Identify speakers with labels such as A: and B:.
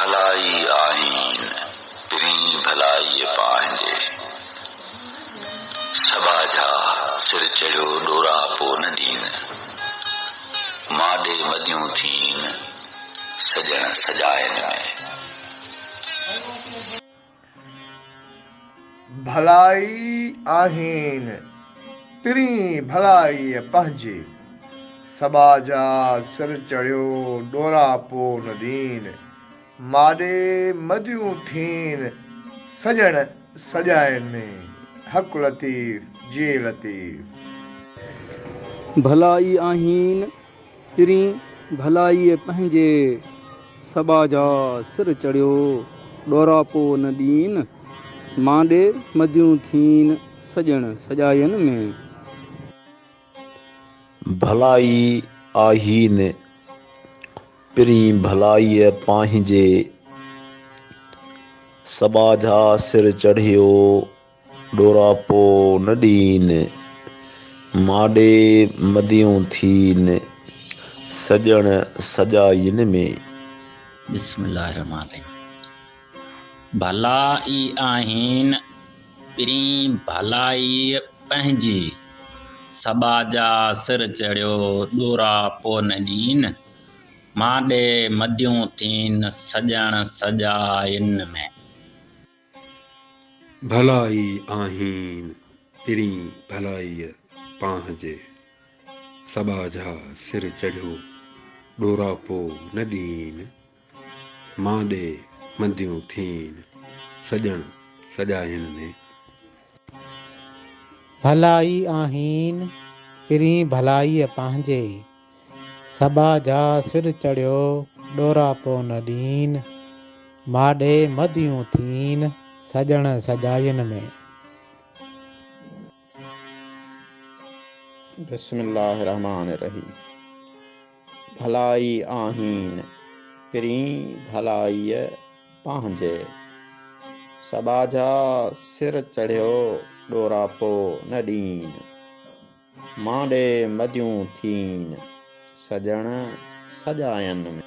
A: भलाई आहीन पिरी भलाई पांजे सबाजा सिर चढ़ियो डोरा पो न दीन माडे मदियूं थीन सजण सजायन में।
B: भलाई आहीन पिरी भलाई पंहिंजे सबाजा सिर चढ़ियो डोरा पो न दीन माडे मदियूं थीन सजण सजायन में। हक लतीफ़ जे लतीफ़।
C: भलाई आहीन पिरी भलाई पंहिंजे सबाजा सिर चढ़ियो डोरा पो न दीन माडे मदियूं थीन सजण सजायन में।
D: भलाई आहीन पिरी भलाई पांहिंजे सबाजा सिर चढ़ियो डोरा पो न दीन माडे मदियूं थीन सजण सजायन में।
E: बिस्मिल्लाहिर्रहमानिर्रहीम। भलाई आहीन पिरी भलाई पंहिंजी सबाजा सिर चढ़ियो डोरा पो न दीन माडे मदियूं थीन सजण सजायन में।
F: भलाई आहीन पिरी भलाई पांहिंजे सबाजा सिर चढ़ियो डोरा पो न दीन माडे मदियूं थीन सजण सजायन में।
G: भलाई आहीन पिरी भलाई पंहिंजे सबाजा सिर चढ़ियो डोरा पो न दीन माडे मदियूं थीन सजण सजायन में।
H: बिस्मिल्लाहिर्रहमानिर्रहीम। भलाई आहीन पिरी भलाई पंहिंजे सबाजा सिर चढ़ियो डोरा पो न दीन माडे मदियूं थीन सजण सजायन में।